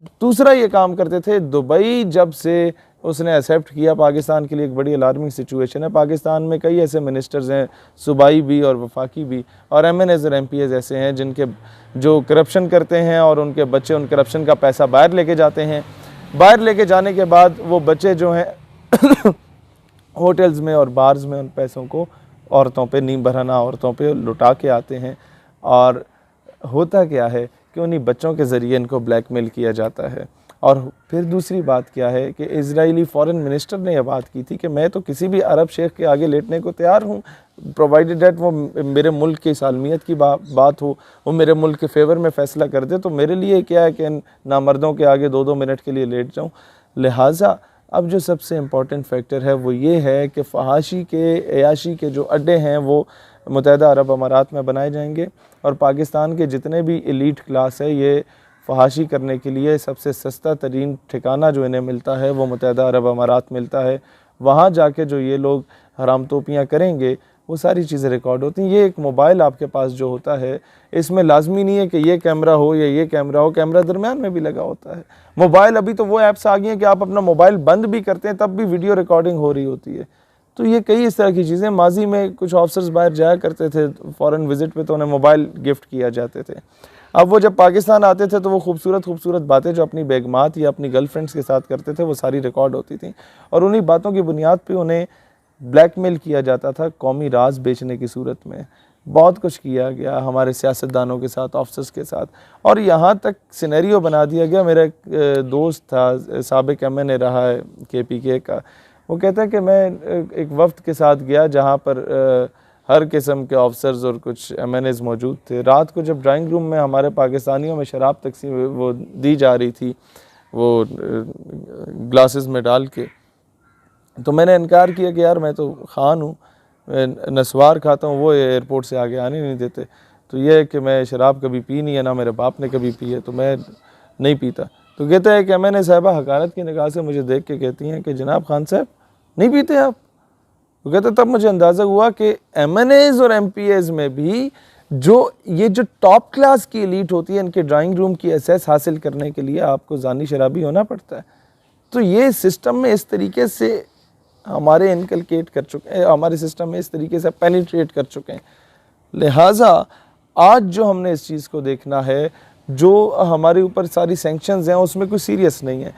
दूसरा ये काम करते थे, दुबई जब से उसने एक्सेप्ट किया पाकिस्तान के लिए एक बड़ी अलार्मिंग सिचुएशन है। पाकिस्तान में कई ऐसे मिनिस्टर्स हैं, सूबाई भी और वफाकी भी, और MNAs और MPAs ऐसे हैं जिनके जो करप्शन करते हैं और उनके बच्चे उन करप्शन का पैसा बाहर लेके जाते हैं। बाहर लेके जाने के बाद वो बच्चे जो हैं होटल्स में और बार्स में उन पैसों को औरतों पे, नींब बरहना औरतों पे लुटा के आते हैं। और होता क्या है कि उन्हीं बच्चों के ज़रिए इनको ब्लैकमेल किया जाता है। और फिर दूसरी बात क्या है कि इजरायली फॉरेन मिनिस्टर ने यह बात की थी कि मैं तो किसी भी अरब शेख के आगे लेटने को तैयार हूँ, प्रोवाइडेड डेट वो मेरे मुल्क की सालमियत की बात हो, वो मेरे मुल्क के फेवर में फ़ैसला कर दे, तो मेरे लिए क्या है कि नामर्दों के आगे 2-2 मिनट के लिए लेट जाऊँ। लिहाजा अब जो सबसे इम्पॉर्टेंट फैक्टर है वो ये है कि फहाशी के, अयाशी के जो अड्डे हैं वो मुत्तहिदा अरब अमारात में बनाए जाएंगे, और पाकिस्तान के जितने भी एलीट क्लास है ये फहाशी करने के लिए सबसे सस्ता तरीन ठिकाना जो इन्हें मिलता है वो मुत्तहिदा अरब अमारात मिलता है। वहाँ जाके जो ये लोग हराम तोपियाँ करेंगे वो सारी चीज़ें रिकॉर्ड होती हैं। ये एक मोबाइल आपके पास जो होता है, इसमें लाजमी नहीं है कि ये कैमरा हो या ये कैमरा हो, कैमरा दरमियान में भी लगा होता है। मोबाइल, अभी तो वो ऐप्स आ गई हैं कि आप अपना मोबाइल बंद भी करते हैं तब भी वीडियो रिकॉर्डिंग हो रही होती है। तो ये कई इस तरह की चीज़ें, माजी में कुछ ऑफिसर्स बाहर जाया करते थे फॉरेन विजिट पे तो उन्हें मोबाइल गिफ्ट किया जाते थे। अब वो जब पाकिस्तान आते थे तो वो खूबसूरत बातें जो अपनी बेगमात या अपनी गर्लफ्रेंड्स के साथ करते थे वो सारी रिकॉर्ड होती थी, और उन्हीं बातों की बुनियाद पे उन्हें ब्लैकमेल किया जाता था कौमी राज बेचने की सूरत में। बहुत कुछ किया गया हमारे सियासतदानों के साथ, ऑफिसर्स के साथ, और यहाँ तक सिनेरियो बना दिया गया। मेरा एक दोस्त था, साबिक MNA रहा है KPK का, वो कहता है कि मैं एक वफ्द के साथ गया जहाँ पर हर किस्म के ऑफिसर्स और कुछ MNAs मौजूद थे। रात को जब ड्राइंग रूम में हमारे पाकिस्तानियों में शराब तकसीम वो दी जा रही थी, वो ग्लासेस में डाल के, तो मैंने इनकार किया कि यार मैं तो खान हूँ, नस्वार खाता हूँ, वो एयरपोर्ट से आगे आने नहीं देते। तो ये है कि मैं शराब कभी पी नहीं है, ना मेरे बाप ने कभी पी है, तो मैं नहीं पीता। तो कहता है कि MNA साहिबा हकारत की निगाह से मुझे देख के कहती हैं कि जनाब खान साहब नहीं पीते आप? तो कहते तब मुझे अंदाज़ा हुआ कि MNAs और MPAs में भी ये जो टॉप क्लास की एलीट होती है, इनके ड्राइंग रूम की एक्सेस हासिल करने के लिए आपको जानी शराबी होना पड़ता है। तो ये सिस्टम में इस तरीके से हमारे इनकलकेट कर चुके हैं, हमारे सिस्टम में इस तरीके से पेनिट्रेट कर चुके हैं। लिहाजा आज जो हमने इस चीज़ को देखना है, जो हमारे ऊपर सारी सैंक्शंस हैं उसमें कुछ सीरियस नहीं है।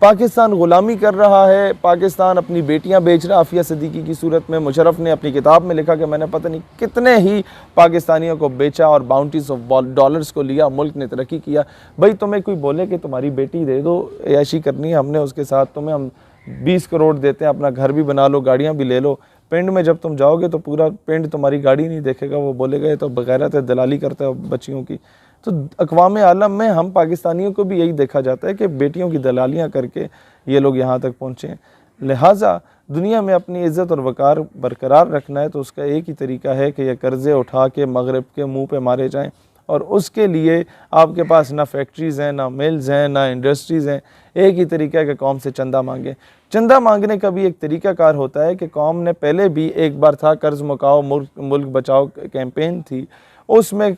पाकिस्तान ग़ुलामी कर रहा है, पाकिस्तान अपनी बेटियां बेच रहा है आफिया सिद्दीकी की सूरत में। मुशर्रफ ने अपनी किताब में लिखा कि मैंने पता नहीं कितने ही पाकिस्तानियों को बेचा और बाउंटीज ऑफ डॉलर्स को लिया, मुल्क ने तरक्की किया। भाई तुम्हें कोई बोले कि तुम्हारी बेटी दे दो, ऐशी करनी है हमने उसके साथ, तुम्हें हम 20 करोड़ देते हैं, अपना घर भी बना लो, गाड़ियाँ भी ले लो। पिंड में जब तुम जाओगे तो पूरा पिंड तुम्हारी गाड़ी नहीं देखेगा, वो बोलेगा ये तो बगैरत है, दलाली करता है बच्चियों की। तो अक़वाम आलम में हम पाकिस्तानियों को भी यही देखा जाता है कि बेटियों की दलालियाँ करके ये लोग यहाँ तक पहुँचे हैं। लिहाजा दुनिया में अपनी इज़्ज़त और वक़ार बरकरार रखना है तो उसका एक ही तरीका है कि ये कर्ज़े उठा के मगरब के मुँह पे मारे जाएँ, और उसके लिए आपके पास ना फैक्ट्रीज़ हैं, ना मिल्स हैं, ना इंडस्ट्रीज़ हैं। एक ही तरीका है कि कौम से चंदा मांगें। चंदा मांगने का भी एक तरीक़ाकार होता है कि कौम ने पहले भी एक बार था कर्ज़ मुकाओ मुल्क बचाओ कैंपेन थी, उसमें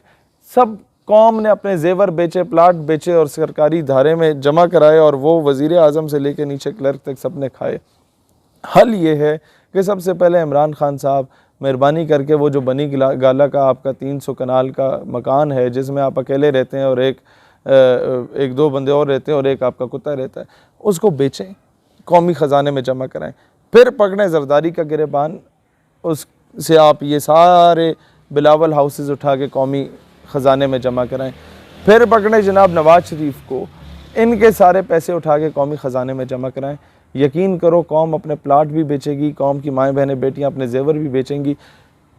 सब कौम ने अपने जेवर बेचे, प्लाट बेचे और सरकारी धारे में जमा कराए, और वो वज़ीर आज़म से लेकर नीचे क्लर्क तक सब ने खाए। हल ये है कि सबसे पहले इमरान खान साहब मेहरबानी करके वो जो बनी गाला का आपका 300 कनाल का मकान है जिसमें आप अकेले रहते हैं और एक दो बंदे और रहते हैं और एक आपका कुत्ता रहता है, उसको बेचें, कौमी ख़जाने में जमा कराएं। फिर पकड़ें ज़रदारी का गिरबान, उससे आप ये सारे बिलावल हाउसेस उठा के कौमी ख़जाने में जमा कराएं। फिर पकड़ें जनाब नवाज शरीफ को, इनके सारे पैसे उठा के कौमी ख़जाने में जमा कराएं। यकीन करो कौम अपने प्लाट भी बेचेगी, कौम की माएँ बहनें बेटियाँ अपने जेवर भी बेचेंगी।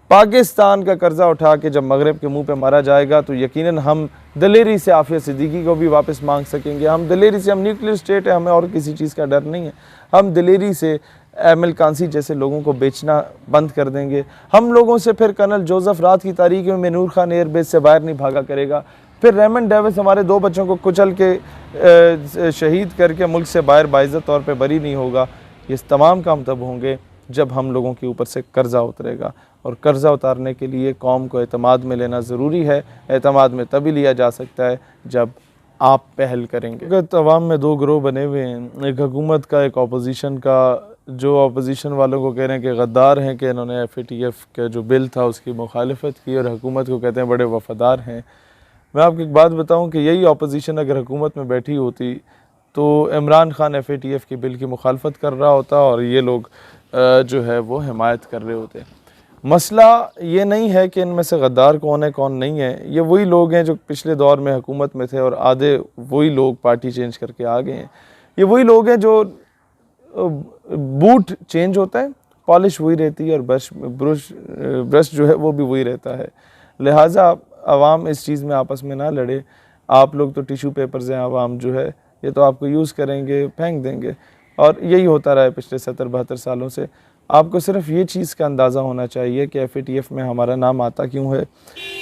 पाकिस्तान का कर्ज़ा उठा के जब मगरब के मुंह पे मारा जाएगा तो यकीनन हम दलेरी से आफिया सिद्दीकी को भी वापस मांग सकेंगे। हम दलेरी से, हम न्यूक्लियर स्टेट है, हमें और किसी चीज़ का डर नहीं है, हम दलेरी से ML कांसी जैसे लोगों को बेचना बंद कर देंगे। हम लोगों से फिर कर्नल जोसेफ रात की तारीख में नूर खान एयरबेस से बाहर नहीं भागा करेगा। फिर रेमंड डेविस हमारे 2 बच्चों को कुचल के शहीद करके मुल्क से बाहर बाइज़्ज़त तौर पे बरी नहीं होगा। ये तमाम काम तब होंगे जब हम लोगों के ऊपर से कर्ज़ा उतरेगा, और कर्ज़ा उतारने के लिए कौम को एतमाद में लेना ज़रूरी है। एतमाद में तभी लिया जा सकता है जब आप पहल करेंगे? अगर तवाम में दो ग्रोह बने हुए हैं, एक हुकूमत का, एक अपोजिशन का। जो अपोजिशन वालों को कह रहे हैं कि गद्दार हैं कि इन्होंने FATF का जो बिल था उसकी मुखालफत की, और हुकूमत को कहते हैं बड़े वफादार हैं। मैं आपको एक बात बताऊं कि यही अपोजिशन अगर हुकूमत में बैठी होती तो इमरान खान FATF की बिल की मुखालफत कर रहा होता और ये लोग जो है वो हिमायत कर रहे होते। मसला ये नहीं है कि इनमें से गद्दार कौन है कौन नहीं है, ये वही लोग हैं जो पिछले दौर में हुकूमत में थे और आधे वही लोग पार्टी चेंज करके आ गए हैं। ये वही लोग हैं जो बूट चेंज होता है, पॉलिश वही रहती है, और ब्रश जो है वो भी वही रहता है। लिहाजा आवाम इस चीज़ में आपस में ना लड़े। आप लोग तो टिशू पेपर्स हैं, आवाम जो है ये तो आपको यूज़ करेंगे, फेंक देंगे, और यही होता रहा है पिछले 70-72 सालों से। आपको सिर्फ ये चीज़ का अंदाज़ा होना चाहिए कि FATF में हमारा नाम आता क्यों है।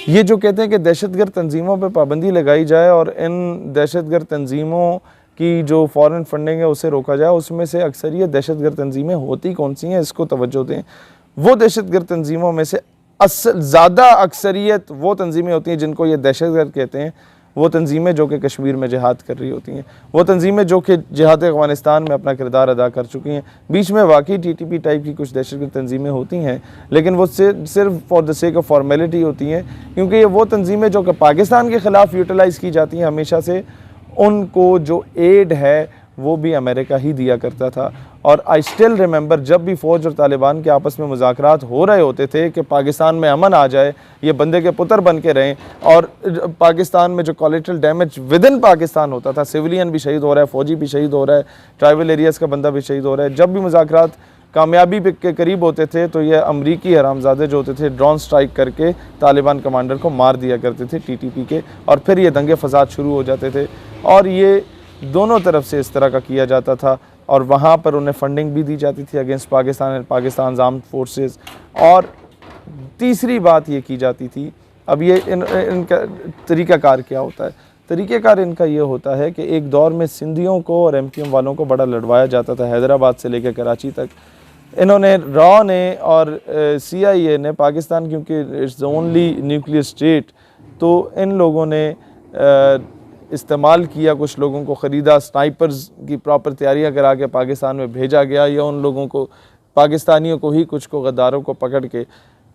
ये जो कहते हैं कि दहशतगर्द तंजीमों पर पाबंदी लगाई जाए और इन दहशतगर्द तंजीमों की जो फ़ॉरेन फंडिंग है उसे रोका जाए, उसमें से अक्सरियत दहशतगर्द तंजीमें होती कौन सी हैं, इसको तवज्जो दें। वो दहशतगर्द तंजीमों में से ज़्यादा अक्सरियत वो तंजीमें होती हैं जिनको ये दहशतगर्द कहते हैं, वो तंजीमें जो कि कश्मीर में जिहाद कर रही होती हैं, वो तंजीमें जो कि जिहाद अफ़गानिस्तान में अपना किरदार अदा कर चुकी हैं। बीच में वाकई TTP टाइप की कुछ दहशतगर्द तंजीमें होती हैं, लेकिन वो सिर्फ for the sake of formality होती हैं, क्योंकि ये वो तंजीमें जो कि पाकिस्तान के ख़िलाफ़ यूटिलाइज़ की जाती हैं हमेशा से, उनको जो एड है वो भी अमेरिका ही दिया करता था। और आई स्टिल रिमेंबर जब भी फ़ौज और तालिबान के आपस में मुज़ाकरात हो रहे होते थे कि पाकिस्तान में अमन आ जाए, ये बंदे के पुत्र बन के रहें, और पाकिस्तान में जो collateral damage with in Pakistan होता था, सिविलियन भी शहीद हो रहा है, फ़ौजी भी शहीद हो रहा है, ट्राइबल एरियाज़ का बंदा भी शहीद हो रहा है, जब भी मुज़ाकरात कामयाबी के करीब होते थे तो ये अमरीकी हरामजादे जो होते थे ड्रोन स्ट्राइक करके तालिबान कमांडर को मार दिया करते थे TTP के, और फिर ये दंगे फसाद शुरू हो जाते थे। और ये दोनों तरफ से इस तरह का किया जाता था, और वहाँ पर उन्हें फंडिंग भी दी जाती थी against Pakistan and Pakistan armed forces. और तीसरी बात ये की जाती थी, अब ये इनका तरीक़ाकार क्या होता है? तरीक़ाकार इनका ये होता है कि एक दौर में सिंधियों को और MQM वालों को बड़ा लड़वाया जाता था, हैदराबाद से लेकर कराची तक। इन्होंने रॉ ने और CIA ने, पाकिस्तान क्योंकि it's the only nuclear state, तो इन लोगों ने इस्तेमाल किया, कुछ लोगों को ख़रीदा, स्नाइपर्स की प्रॉपर तैयारियां करा के पाकिस्तान में भेजा गया, या उन लोगों को, पाकिस्तानियों को ही, कुछ को गद्दारों को पकड़ के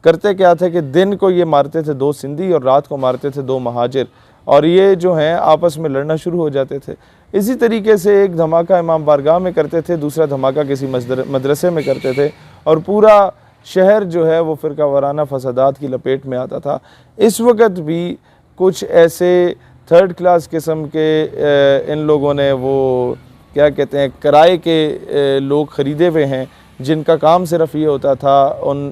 करते क्या थे कि दिन को ये मारते थे 2 सिंधी और रात को मारते थे 2 महाजिर, और ये जो हैं आपस में लड़ना शुरू हो जाते थे। इसी तरीके से एक धमाका इमाम बारगाह में करते थे, दूसरा धमाका किसी मदरसे में करते थे, और पूरा शहर जो है वो फ़िरका वाराना फसादात की लपेट में आता था। इस वक्त भी कुछ ऐसे 3rd क्लास किस्म के इन लोगों ने वो क्या कहते हैं किराए के लोग ख़रीदे हुए हैं, जिनका काम सिर्फ ये होता था उन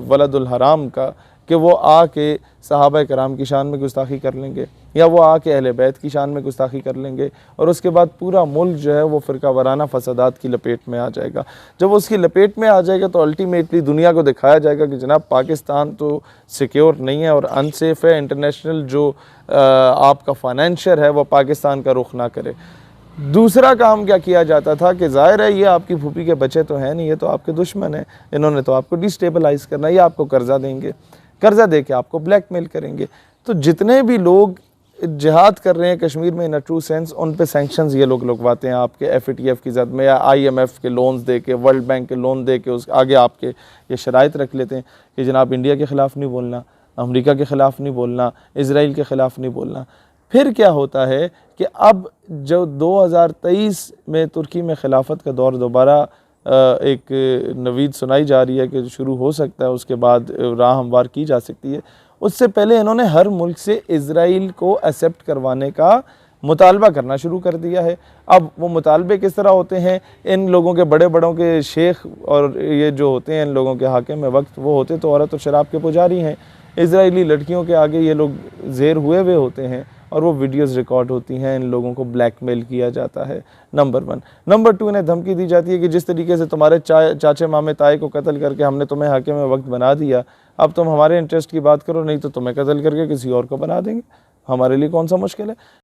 वलदुल हराम का कि वो आके सहाबा कराम की शान में गुस्ताखी कर लेंगे, या वो आके अहले बैत की शान में गुस्ताखी कर लेंगे, और उसके बाद पूरा मुल्क जो है वो फ़िरका वाराना फसादात की लपेट में आ जाएगा। जब उसकी लपेट में आ जाएगा तो अल्टीमेटली दुनिया को दिखाया जाएगा कि जनाब पाकिस्तान तो सिक्योर नहीं है और अनसेफ है, इंटरनेशनल जो आपका फाइनेंशियल है वो पाकिस्तान का रुख ना करे। दूसरा काम क्या किया जाता था कि ज़ाहिर है ये आपकी फूफी के बच्चे तो हैं नहीं, ये तो आपके दुश्मन हैं, इन्होंने तो आपको डिस्टेबलाइज़ करना है, ये आपको कर्जा देंगे, कर्जा दे के आपको ब्लैकमेल करेंगे। तो जितने भी लोग जिहाद कर रहे हैं कश्मीर में इन अ ट्रू सेंस, उन पे सैंक्शंस ये लोग लगवाते हैं आपके FATF की ज़द में, या IMF के लोन्स दे के, वर्ल्ड बैंक के लोन दे के, उस आगे आपके ये शराइत रख लेते हैं कि जनाब इंडिया के ख़िलाफ़ नहीं बोलना, अमेरिका के ख़िलाफ़ नहीं बोलना, इसराइल के ख़िलाफ़ नहीं बोलना। फिर क्या होता है कि अब जो 2023 में तुर्की में खिलाफत का दौर दोबारा एक नवीद सुनाई जा रही है कि शुरू हो सकता है, उसके बाद राह हमवार की जा सकती है, उससे पहले इन्होंने हर मुल्क से इज़राइल को एक्सेप्ट करवाने का मुतालबा करना शुरू कर दिया है। अब वो मुतालबे किस तरह होते हैं, इन लोगों के बड़े बड़ों के शेख और ये जो होते हैं इन लोगों के हाकिम वक्त, वो होते तो औरत और शराब के पुजारी हैं। इज़राइली लड़कियों के आगे ये लोग ज़ेर हुए हुए होते हैं और वो वीडियोस रिकॉर्ड होती हैं, इन लोगों को ब्लैकमेल किया जाता है, नंबर 1। नंबर 2, इन्हें धमकी दी जाती है कि जिस तरीके से तुम्हारे चाचे मामे ताए को कत्ल करके हमने तुम्हें हाकिम वक्त बना दिया, अब तुम हमारे इंटरेस्ट की बात करो, नहीं तो तुम्हें कत्ल करके किसी और को बना देंगे, हमारे लिए कौन सा मुश्किल है।